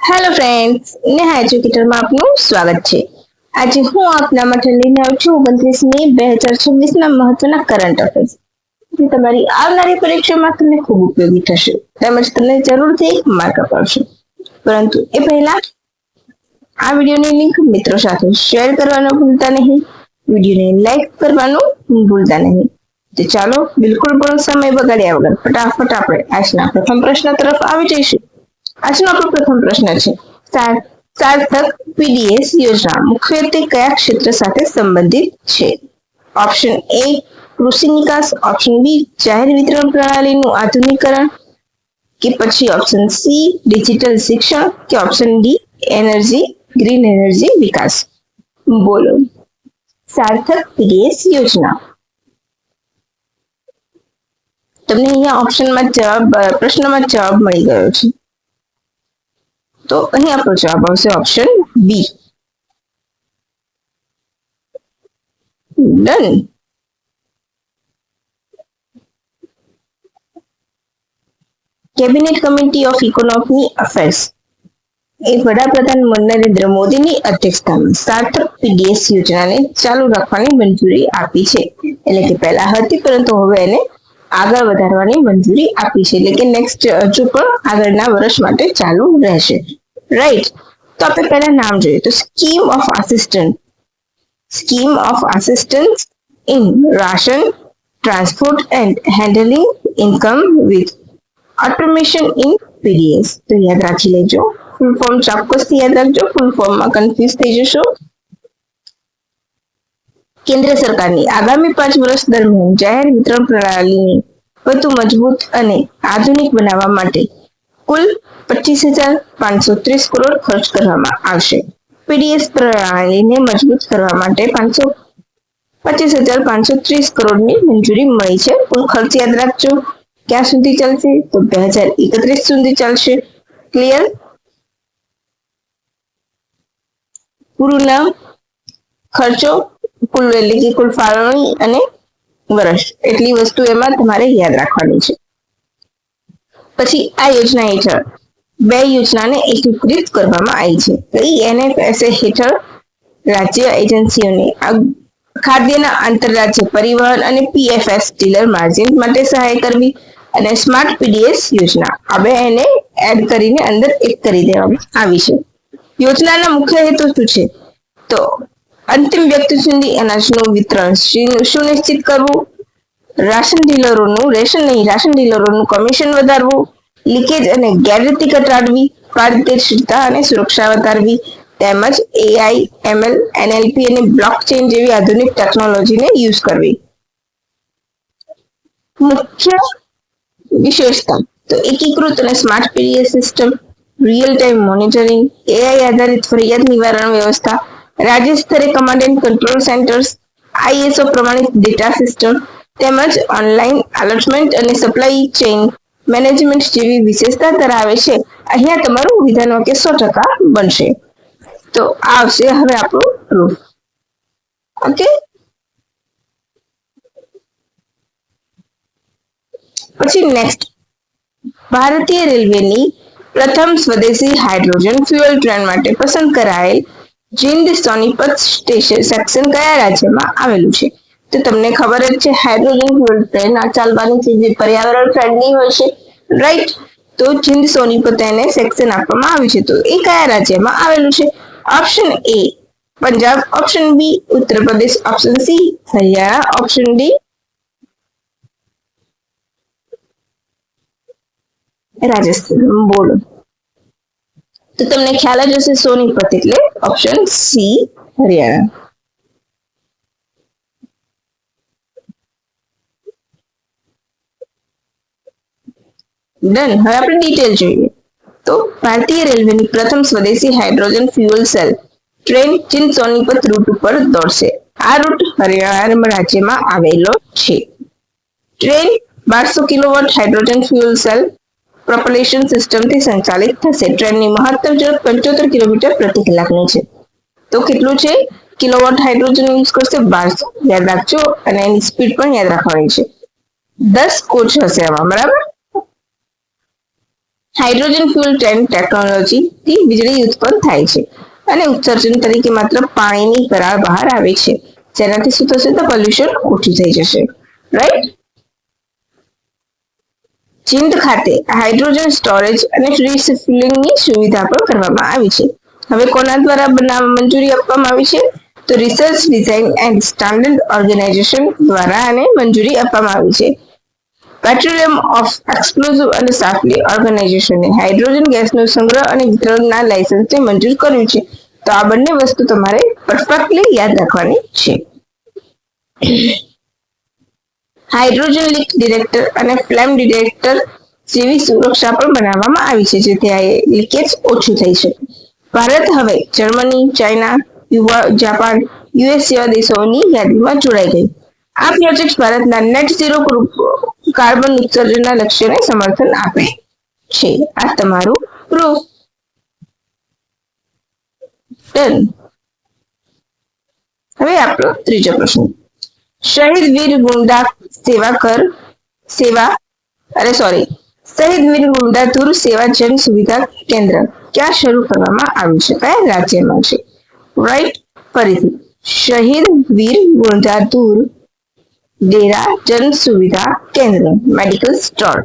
Hello friends, Neha એજ્યુકેટરમાં આપનું સ્વાગત છે. આજે હું આપના માટે લઈને આવી છું 29 મે 2026ના મહત્વના કરંટ અફેર્સ, જે તમારી આવનારી પરીક્ષામાં તમને ખૂબ ઉપયોગી થશે તેમજ તમને જરૂરથી માર્ક અપાવશે. પરંતુ એ પહેલા આ વિડીયોની લિંક મિત્રો સાથે શેર કરવાનું ભૂલતા નહીં, વિડીયોને લાઈક કરવાનું ભૂલતા નહીં. તો ચાલો બિલકુલ પણ સમય બગાડ્યા વગર ફટાફટ આપણે આજના પ્રથમ પ્રશ્ન તરફ આવી જઈશું. આજનો આપણો પ્રથમ પ્રશ્ન છે, સાર્થક પીડીએસ યોજના મુખ્યત્વે કયા ક્ષેત્ર સાથે સંબંધિત છે? ઓપ્શન એ કૃષિ નિકાસ, ઓપ્શન બી જાહેર વિતરણ પ્રણાલીનું આધુનિકરણ, કે પછી ઓપ્શન સી ડિજિટલ શિક્ષણ, કે ઓપ્શન ડી ગ્રીન એનર્જી વિકાસ. બોલો, સાર્થક પીડીએસ યોજના. તમને અહીંયા ઓપ્શનમાં પ્રશ્નમાં જવાબ મળી ગયો છે. તો અહીં આપણો જવાબ આવશે option B. Done. Cabinet committee of economic affairs એ વડાપ્રધાન નરેન્દ્ર મોદીની અધ્યક્ષતામાં સાર્થક પીડીએસ યોજનાને ચાલુ રાખવાની મંજૂરી આપી છે. એટલે કે પહેલા હતી, પરંતુ હવે એને આગળ વધારવાની મંજૂરી આપી છે. એટલે કે નેક્સ્ટ હજુ પણ આગળના વર્ષ માટે ચાલુ રહેશે. રાઈટ. તો આપણે પહેલા નામ જોઈએ તો scheme of assistance in ration transport and handling income with automation in PDS. તો યાદ રાખી લેજો, ફૂલ ફોર્મ ચોક્કસથી યાદ રાખજો, ફૂલ ફોર્મમાં કન્ફ્યુઝ થઈ જશો. કેન્દ્ર સરકારની આગામી 5 વર્ષ દરમિયાન જાહેર વિતરણ પ્રણાલીને વધુ મજબૂત અને આધુનિક બનાવવા માટે કુલ 25,530 કરોડ ખર્ચ કરવામાં આવશે. પીડીએસ પ્રણાલીને મજબૂત કરવા માટે 25,530 કરોડની મંજૂરી મળી છે. કુલ ખર્ચ યાદ રાખજો. ક્યાં સુધી ચાલશે? તો 2031 સુધી ચાલશે. ક્લિયર? પૂરું નામ, ખર્ચો, કુલ એટલે કે કુલ ફાળવણી અને વર્ષ, એટલી વસ્તુ એમાં તમારે યાદ રાખવાની છે. પછી આ યોજના હેઠળ 2 યોજનાને એકીકૃત કરવામાં આવી છે. કઈ? એનએફએસએ હેઠળ રાજ્ય એજન્સીઓને ખાદ્યના આંતરરાજ્ય પરિવહન અને પીએફએસ ડીલર માર્જિન માટે સહાય કરવી, અને સ્માર્ટ પીડીએસ યોજના. હવે એને એડ કરીને અંદર એક કરી દેવામાં આવી છે. યોજનાના મુખ્ય હેતુ શું છે? તો અંતિમ વ્યક્તિ સુધી અનાજનું વિતરણ સુનિશ્ચિત કરવું, રાશન ડીલરોનું કમિશન વધારવું, લીકેજ અને ગેરરીતિ ઘટાડવી, પારદર્શિતા અને સુરક્ષા વધારવી, તેમજ એઆઈ, એમએલ, એનએલપી અને બ્લોકચેન જેવી આધુનિક ટેકનોલોજીને યુઝ કરવી. મુખ્ય વિશેષતા તો એકીકૃત અને smart PDS system, real time monitoring, AI આધારિત ફરિયાદ નિવારણ વ્યવસ્થા, રાજ્ય સ્તરે command and control centres, ISO પ્રમાણિત ડેટા સિસ્ટમ, તેમજ ઓનલાઈન એલર્ટમેન્ટ અને સપ્લાય ચેઇન મેનેજમેન્ટ જેવી વિશેષતા ધરાવે છે. અહીંયા તમારું વિધાન વાક્ય 100% બનશે. તો આવશે હવે આપણું પ્રૂફ. ઓકે. પછી નેક્સ્ટ, ભારતીય રેલવેની પ્રથમ સ્વદેશી હાઇડ્રોજન ફ્યુઅલ ટ્રેન માટે પસંદ કરાયેલ જીંદ સોનીપત સેક્શન કયા રાજ્યમાં આવેલું છે? તો તમને ખબર જ છે, હાઇડ્રોજન ફ્યુઅલ ટ્રેન ચાલવાની છે જે પર્યાવરણ ફ્રેન્ડલી હોય છે. રાઈટ. તો જીંદ સોનીપત એને સેક્શન આપવામાં આવ્યું છે. તો એ કયા રાજ્યમાં આવેલું છે? Option A Punjab, option B Uttar Pradesh, option C Haryana, option D Rajasthan. બોલો. તો તમને ખ્યાલ જ હશે, સોનીપત એટલે ઓપ્શન સી હરિયાણા. ડન. હવે આપણે ડિટેલ જોઈએ. તો ભારતીય રેલવેની પ્રથમ સ્વદેશી hydrogen fuel cell train Jind Sonipat route ઉપર દોડશે. આ રૂટ હરિયાણા રાજ્યમાં આવેલો છે. Train 1200 kilowatt hydrogen fuel cell propulsion સિસ્ટમથી સંચાલિત થશે. ટ્રેનની મહત્તમ ઝડપ 75 કિલોમીટર પ્રતિ કલાકની છે. તો કેટલું છે? કિલોવોટ હાઇડ્રોજન યુઝ કરશે 1200, યાદ રાખજો, અને એની સ્પીડ પણ યાદ રાખવાની છે. 10 કોચ હશે આમાં, બરાબર? હાઇડ્રોજન ફ્યુઅલ ટેકનોલોજી થી વીજળી ઉત્પન્ન થાય છે અને ઉત્સર્જન તરીકે માત્ર પાણીની વરાળ બહાર આવે છે, જેનાથી શું થશે તો પોલ્યુશન ઓછું થઈ જશે. રાઈટ. ચીન ખાતે હાઇડ્રોજન સ્ટોરેજ અને રિફિલિંગની સુવિધા પણ કરવામાં આવી છે. હવે કોના દ્વારા મંજૂરી આપવામાં આવી છે તો research design and standard organisation દ્વારા આને મંજૂરી આપવામાં આવી છે. પેટ્રોલિયમ ઓફ એક્સપ્લોઝિવ અને સાફલી ઓર્ગેનાઇઝેશને હાઇડ્રોજન ગેસનો સંગ્રહ અને વિતરણના લાયસન્સને મંજૂર કર્યું છે. તો આ બંને વસ્તુ તમારે પરફેક્ટલી યાદ રાખવાની છે. હાઇડ્રોજન લીક ડિટેક્ટર અને ફ્લેમ ડિટેક્ટર જેવી સુરક્ષા પણ બનાવવામાં આવી છે, જેથી આ લીકેજ ઓછું થઈ શકે. ભારત હવે જર્મની, ચાઇના, જાપાન, યુએસ જેવા દેશોની યાદીમાં જોડાઈ ગયું. આ પ્રોજેક્ટ ભારતના નેટ ઝીરો કાર્બન ઉત્સર્જનના લક્ષ્યને સમર્થન આપે છે. આ તમારું પ્રૂફ. ડન. હવે આપણો ત્રીજો પ્રશ્ન. શહીદ વીર ગુંડા શહીદ વીર ગુંડાધુર સેવા જન સુવિધા કેન્દ્ર ક્યાં શરૂ કરવામાં આવ્યું છે, કયા રાજ્યમાં છે? રાઈટ. ફરીથી, શહીદ વીર ગુંડાધુર ડેરા જન સુવિધા કેન્દ્ર મેડિકલ સ્ટોર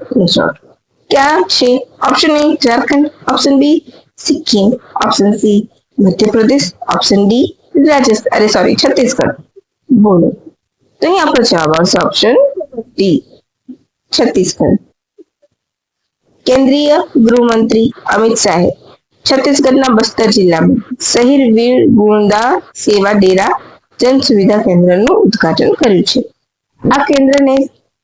ક્યાં છે? Option A Jharkhand, option B Sikkim, option C Madhya Pradesh, option D Chhattisgarh. બોલો. તો અહીં આપણો જવાબ આવશે ઓપ્શન ડી છત્તીસગઢ. કેન્દ્રીય ગૃહમંત્રી અમિત શાહે છત્તીસગઢના બસ્તર જિલ્લામાં શહીદ વીર ગુંડા સેવા ડેરા જન સુવિધા કેન્દ્રનું ઉદ્ઘાટન કર્યું છે. આ કેન્દ્ર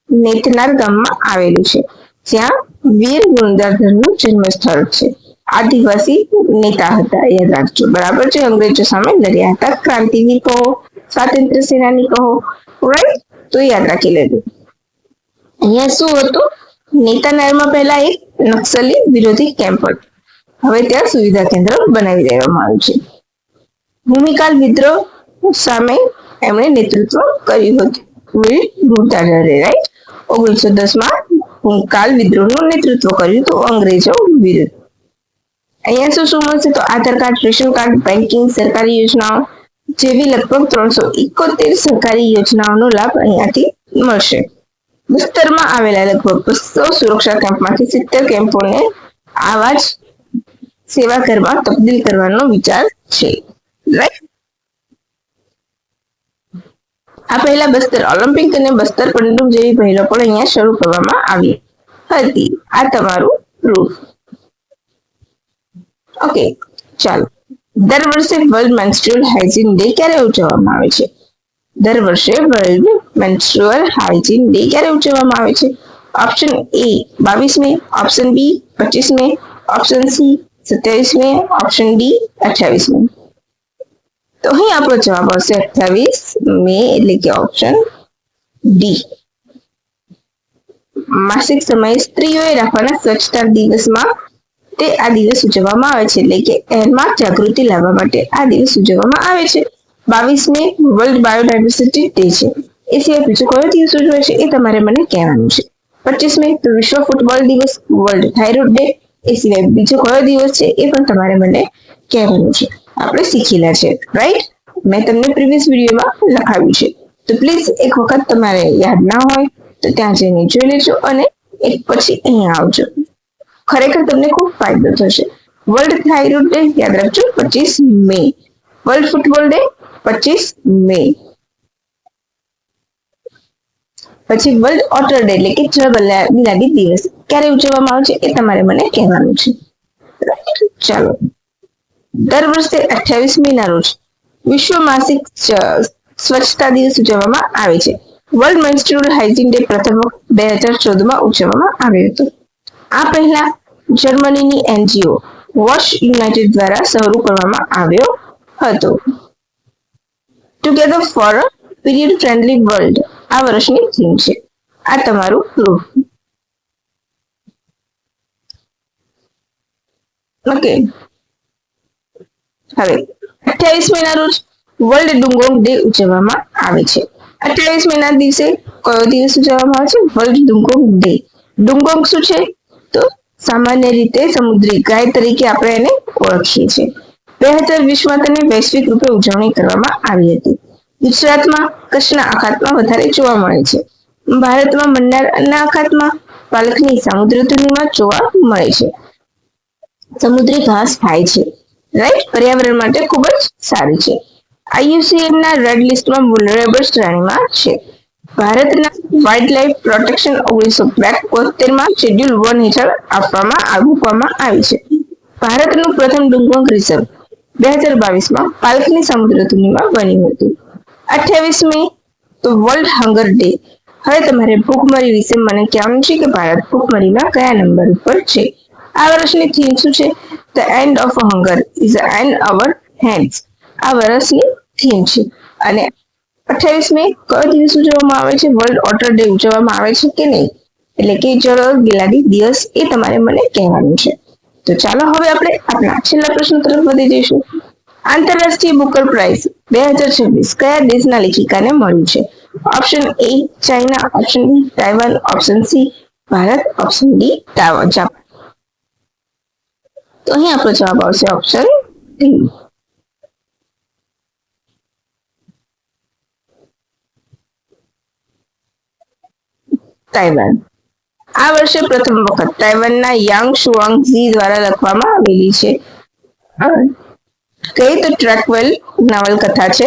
નેતનાર ગામમાં આવેલું છે, જ્યાં વીર ગુંદાધરનું જન્મ સ્થળ છે. આદિવાસી નેતા હતા, યાદ રાખજો. બરાબર છે. અંગ્રેજો સામે લડ્યા હતા. ક્રાંતિવીર કહો, સ્વાતંત્ર્ય સેનાની કહો. રાઈટ. તો યાદ રાખી લેજો. અહીંયા શું હતું? નેતાનારમાં પહેલા એક નક્સલી વિરોધી કેમ્પ હતો. હવે ત્યાં સુવિધા કેન્દ્ર બનાવી દેવામાં આવ્યું છે. ભૂમિકાલ વિદ્રોહ સામે એમણે નેતૃત્વ કર્યું હતું. વીર ગુંદાધરે. રાઈટ. 1910 ભૂમિકાલ વિદ્રોહનું નેતૃત્વ કર્યું હતું અંગ્રેજો વિરુદ્ધ. અહીંયા શું મળશે તો આધાર કાર્ડ, રેશન કાર્ડ, બેન્કિંગ, સરકારી યોજનાઓ જેવી લગભગ 371 સરકારી યોજનાઓનો લાભ અહીંયાથી મળશે. બસ્તરમાં આવેલા લગભગ 200 સુરક્ષા કેમ્પમાંથી 70 કેમ્પોને આવા જ સેવા ઘરમાં તબદીલ કરવાનો વિચાર છે. રાઈટ. આ પહેલા બસ્તર ઓલિમ્પિક અને બસ્તર પંડુપ જેવી પહેલો પણ અહીંયા શરૂ કરવામાં આવી હતી. આ તમારું પ્રૂફ. ઓકે, ચાલો. દર વર્ષે વર્લ્ડ મેન્સ્ટ્રુઅલ હાઇજીન ડે ક્યારે ઉજવવામાં આવે છે? દર વર્ષે વર્લ્ડ મેન્સ્ટ્રુઅલ હાઇજીન ડે ક્યારે ઉજવવામાં આવે છે? Option A 22 May, option B 25 May, option C 27 May, option D 28 May. તો અહીં આપણો જવાબ આવશે 28 મે, એટલે કે ઓપ્શન ડી. માસિક સમયે સ્ત્રીઓએ રાખવાના સ્વચ્છતા દિવસમાં આ દિવસ ઉજવવામાં આવે છે, એટલે કે એમાં જાગૃતિ લાવવા માટે આ દિવસ ઉજવવામાં આવે છે. 22 મે વર્લ્ડ બાયોડાયવર્સિટી ડે છે. એ સિવાય બીજો કયો દિવસ ઉજવાય છે એ તમારે મને કહેવાનું છે. 25 મે તો વિશ્વ ફૂટબોલ દિવસ, વર્લ્ડ થાઇરોઇડ ડે. એ સિવાય બીજો કયો દિવસ છે એ પણ તમારે મને કહેવાનું છે. આપણે શીખેલા છે. રાઈટ. મેં તમને પ્રીવિયસ વિડીયોમાં લખાવ્યું છે. તો પ્લીઝ એક વખત તમારે યાદ ના હોય તો ત્યાં જઈને જોઈ લેજો અને એક પછી અહીંયા આવજો. ખરેખર તમને ખૂબ ફાયદો થશે. વર્લ્ડ થાઇરોઇડ ડે યાદ રાખજો 25 મે. વર્લ્ડ ફૂટબોલ ડે 25 મે. પછી વર્લ્ડ ઓટર ડે એટલે કે જળ બિલાડી દિવસ ક્યારે ઉજવવામાં આવે છે એ તમારે મને કહેવાનું છે. ચાલો. દર વર્ષે 28 મે ના રોજ વિશ્વ માસિક સ્વચ્છતા દિવસ ઉજવવામાં આવે છે. વર્લ્ડ મેન્સ્ટ્રુઅલ હાઇજીન ડે પ્રથમ વખત 2014 ઉજવવામાં આવ્યો હતો. આ પહેલા જર્મનીની એનજીઓ વોશ યુનાઇટેડ દ્વારા શરૂ કરવામાં આવ્યો હતો. Together for a period friendly world આ વર્ષની થીમ છે. આ તમારું પ્રૂફ. ઓકે. હવે 28 મે ના રોજ વર્લ્ડ ડુંગોંગ ડે ઉજવવામાં આવે છે. 28 મે ના દિવસે કયો દિવસ ઉજવવામાં આવે છે? World ડુંગોંગ day. ડુંગોંગ શું છે? તો સામાન્ય રીતે સમુદ્રી ગાય તરીકે આપણે એને ઓળખીએ છીએ. 2020માં તેની વૈશ્વિક રૂપે ઉજવણી કરવામાં આવી હતી. ગુજરાતમાં કચ્છના અખાતમાં વધારે જોવા મળે છે. ભારતમાં મન્નારના અખાતમાં પાલખની સામુદ્રધુનીમાં જોવા મળે છે. સમુદ્રી ઘાસ ખાય છે, રાઈટ, પર્યાવરણ માટે ખૂબ જ સારી છે. IUCN ના રેડ લિસ્ટમાં વલ્નરેબલ શ્રેણીમાં છે. ભારતના વાઇલ્ડ લાઇફ પ્રોટેક્શન 1972માં શેડ્યુલ 1 હેઠળ મૂકવામાં આવી છે. ભારતનું પ્રથમ ડુંગોંગ રિઝર્વ 2022માં પાલખની સામુદ્રધુનીમાં બન્યું હતું. 28મી તો વર્લ્ડ હંગર ડે. હવે તમારે ભૂખમરી વિશે મને કહેવાનું છે કે ભારત ભૂખમરીમાં કયા નંબર ઉપર છે. આ વર્ષની થીમ શું છે? The end of hunger is and hour hands. આ વર્ષની થીમ છે. અને 28મી કયો દિવસ ઉજવવામાં આવે છે? વર્લ્ડ ઓટર ડે ઉજવવામાં આવે છે કે નહીં? એટલે કે જળ ગિલાડી દિવસ, એ તમારે મને કહેવાનું છે. તો ચાલો હવે આપણે આપણા છેલ્લા પ્રશ્ન તરફ વધી જઈશું. આંતરરાષ્ટ્રીય બુકર પ્રાઇઝ 2026 કયા દેશના લેખિકાને મળ્યું છે? Option A China, option B Taiwan, option C Bharat, option D Japan. તો અહીં આપણો જવાબ આવશે ઓપ્શન D. તાઇવાન. આ વર્ષે પ્રથમ વખત તાઇવાનના યાંગ શુઆંગઝી દ્વારા લખવામાં આવેલી છે. કઈ તો ટ્રેકવેલ નવલકથા છે.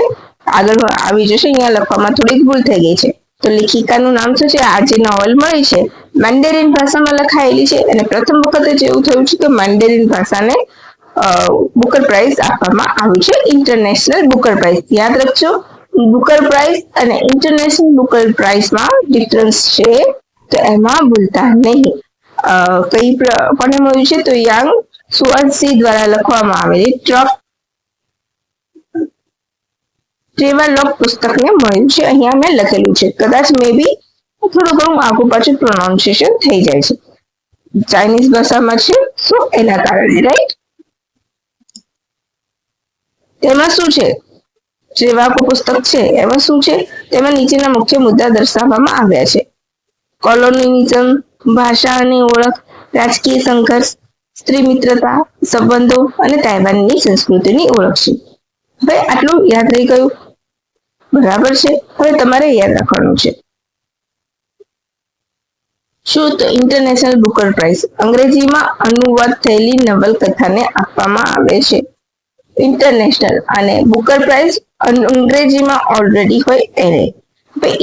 આગળ આવી જશે, અહીંયા લખવામાં થોડીક ભૂલ થઈ ગઈ છે. તો લેખિકાનું નામ શું છે? આ જે નોવેલ મળી છે મેન્ડેરિન ભાષામાં લખાયેલી છે અને પ્રથમ વખત જ એવું થયું છે કે મેન્ડેરિન ભાષાને બુકર પ્રાઇઝ આપવામાં આવ્યું છે, ઇન્ટરનેશનલ બુકર પ્રાઇઝ. યાદ રાખજો, બુકર પ્રાઇઝ અને ઇન્ટરનેશનલ બુકર પ્રાઇઝમાં ડિફરન્સ છે, તો એમાં ભૂલતા નહીં. કઈ કોને મળ્યું છે? તો યાંગ શુઆંગઝી દ્વારા લખવામાં આવેલી ટ્રેવાલોગ પુસ્તકને મળ્યું છે. અહીંયા મેં લખેલું છે, કદાચ મે બી થોડું ઘણું આગુ પાછું પ્રોનાઉન્સિએશન થઈ જાય છે, ચાઇનીઝ ભાષામાં છે, સો એના કારણે, રાઈટ. તેમાં શું છે? ટ્રેવાકો પુસ્તક છે, એમાં શું છે? તેમાં નીચેના મુખ્ય મુદ્દા દર્શાવવામાં આવ્યા છે. કોલોનિયલિઝમ, ભાષા અને ઓળખ, રાજકીય સંઘર્ષ, સ્ત્રી મિત્રતા, સંબંધો અને તાઇવાનની સંસ્કૃતિની ઓળખ છે. હવે આટલું યાદ રહી ગયું, બરાબર છે. હવે તમારે યાદ રાખવાનું છે શું? તો ઇન્ટરનેશનલ બુકર પ્રાઇઝ અંગ્રેજીમાં અનુવાદ થયેલી નવલકથાને આપવામાં આવે છે. ઇન્ટરનેશનલ અને બુકર પ્રાઇઝ અંગ્રેજીમાં ઓલરેડી હોય એને.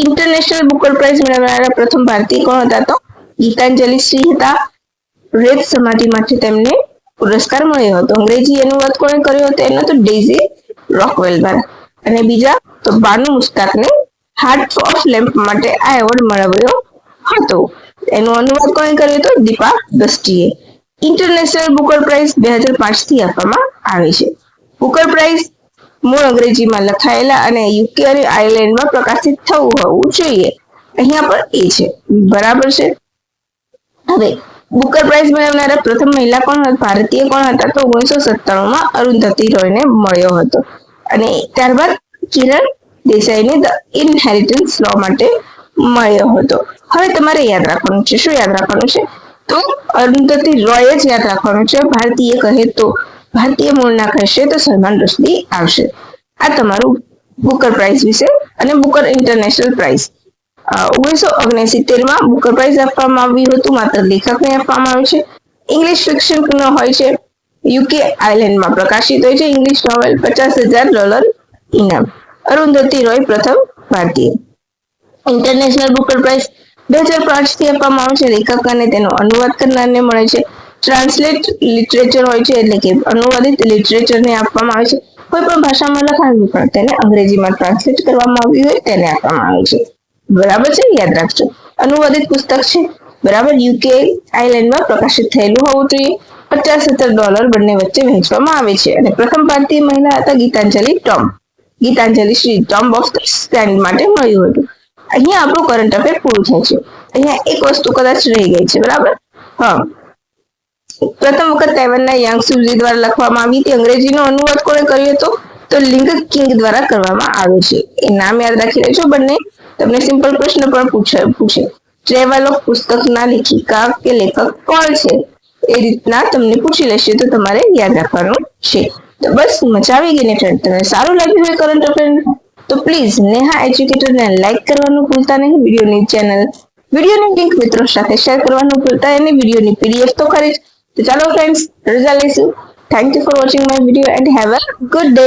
ઇન્ટરનેશનલ બુકર પ્રાઇઝ મેળવનારા પ્રથમ ભારતીય કોણ હતા? તો ગીતાંજલિ શ્રી હતા. રેત સમાધિ માટે તેમને પુરસ્કાર મળ્યો હતો. અંગ્રેજી અનુવાદ કોણે કર્યો હતો? એનો તો ડેઝી રોકવેલ દ્વારા. અને બીજા તો બાનુ મુસ્તાકને હાર્ટ ઓફ લેમ્પ માટે આ એવોર્ડ મળ્યો હતો. એનો અનુવાદ કોણે કર્યો હતો? દીપા દસ્ટીએ. ઇન્ટરનેશનલ બુકર પ્રાઇઝ 2005 થી આપવામાં આવે છે. બુકર પ્રાઇઝ મૂળ અંગ્રેજીમાં લખાયેલા અને યુકે અને આયર્લેન્ડમાં પ્રકાશિત થવું હોવું જોઈએ. અહીંયા પણ એ છે, બરાબર છે. હવે બુકર પ્રાઇઝ મેળવનારા પ્રથમ મહિલા કોણ ભારતીય કોણ હતા? તો 1997માં અરુંધતી રોયને મળ્યો હતો. અને ત્યારબાદ કિરણ દેસાઈને ધ ઇનહેરિટન્સ લો માટે મળ્યો હતો. હવે તમારે યાદ રાખવાનું છે. શું યાદ રાખવાનું છે? તો અરુંધતી રોય જ યાદ રાખવાનું છે. ભારતીય કહે તો, ભારતીય મૂળના કહેશે તો સલમાન રુશ્દી આવશે. આ તમારું બુકર પ્રાઇઝ વિશે. અને બુકર ઇન્ટરનેશનલ પ્રાઇઝ 1969માં બુકર પ્રાઇઝ આપવામાં આવ્યું હતું, માત્ર લેખકને આપવામાં આવ્યું છે. ઇંગ્લિશ ફિક્શન હોય છે, યુકે આયર્લેન્ડમાં પ્રકાશિત હોય છે. ઇંગ્લિશ નોવેલ $50,000 ઇનામ. અરુંધતી રોય પ્રથમ ભારતીય. ઇન્ટરનેશનલ બુકર પ્રાઇઝ 2005 થી આપવામાં આવે છે. લેખક અને તેનો અનુવાદ કરનારને મળે છે. ટ્રાન્સલેટ લિટરેચર હોય છે, એટલે કે અનુવાદિત લિટરેચરને આપવામાં આવે છે. કોઈ પણ ભાષામાં લખાવ્યું પણ તેને અંગ્રેજીમાં ટ્રાન્સલેટ કરવામાં આવ્યું હોય તેને આપવામાં આવે છે. બરાબર છે, યાદ રાખજો. અનુવાદિત પુસ્તક છે, બરાબર. યુકે આયર્લેન્ડમાં પ્રકાશિત થયેલું હોવું જોઈએ. $50,000 બંને વચ્ચે વહેંચવામાં આવે છે. અને પ્રથમ ભારતીય મહિલા હતા Geetanjali Shree tomb of the stand માટે મળ્યું હતું. અહીંયા આપણું કરંટ અફેર પૂરું થાય છે. અહીંયા એક વસ્તુ કદાચ રહી ગઈ છે, બરાબર. હા, પ્રથમ વખત તાઇવાનના યાંગ શુઝી દ્વારા લખવામાં આવી હતી. અંગ્રેજીનો અનુવાદ કોણે કર્યો હતો? તો લિંગ કિંગ દ્વારા કરવામાં આવ્યો છે. એ નામ યાદ રાખી લેજો બંને. તમને સિમ્પલ પ્રશ્ન પણ પૂછે. ટ્રેવાલોગ પુસ્તકના લેખિકા કે લેખક કોણ છે? એ રીતના તમને પૂછી લેશે તો તમારે યાદ રાખવાનું છે. તો બસ મજા આવી ગઈ ને ફ્રેન્ડ, તમને સારું લાગ્યું હોય કરંટ અફેર તો પ્લીઝ નેહા એજ્યુકેટરને લાઈક કરવાનું ભૂલતા નહીં, વિડીયોની લિંક મિત્રો સાથે શેર કરવાનું ભૂલતા નહીં, વિડીયોની પીડીએફ તો ખરી જ. તો ચાલો ફ્રેન્ડ્સ, રજા લઈશું. Thank you for watching my video and have a good day.